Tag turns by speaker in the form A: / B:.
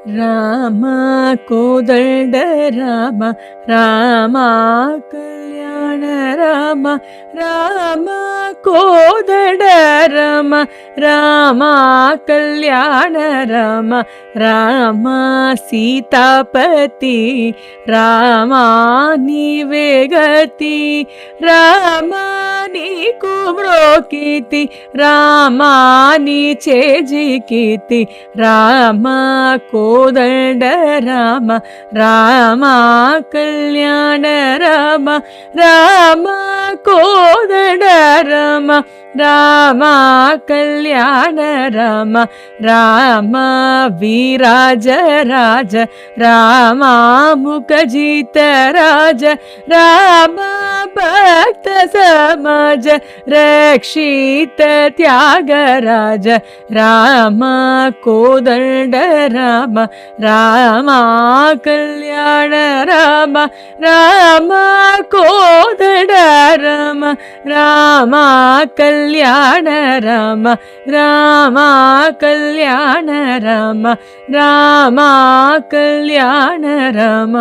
A: ರಾಮ ಕೋದಂಡ ರಾಮ ರಾಮ ಕಲ್ಯಾಣ ರಾಮ ರಾಮ ಕೋದಂಡ ರಾಮ ರಾಮ ಕಲ್ಯಾಣ ರಾಮ ರಾಮ ಸೀತಾಪತಿ ರಾಮ ನೀವೇ ಗತಿ ರಾಮ ನೀಕು ಮ್ರೋಕೀತಿ ರಾಮ ನೀಚೆ ಜಿಕೀತಿ ರಾಮ ಕೋದಂಡ ರಾಮ ರಾಮ ಕಲ್ಯಾಣ ರಾಮ ರಾಮ ಕೋದಂಡ ರಾಮ ರಾಮ ಕಲ್ಯಾಣ ರಾಮ ರಾಮ ವಿರಾಜ ರಾಜ ರಾಮ ಮುಖಜಿತ ರಾಜ ರಾಮ ಭಕ್ತ ಸಮಾಜ ರಕ್ಷಿತ ತ್ಯಾಗರಾಜ ರಾಮ ಕೋದಂಡ ರಾಮ ರಾಮ ಕಲ್ಯಾಣ ರಾಮ ರಾಮ ಕೋದಂಡ ರಾಮ ರಾಮ ಕಲ್ಯಾಣ ರಾಮ ರಾಮ ಕಲ್ಯಾಣ ರಾಮ ರಾಮ ಕಲ್ಯಾಣ ರಾಮ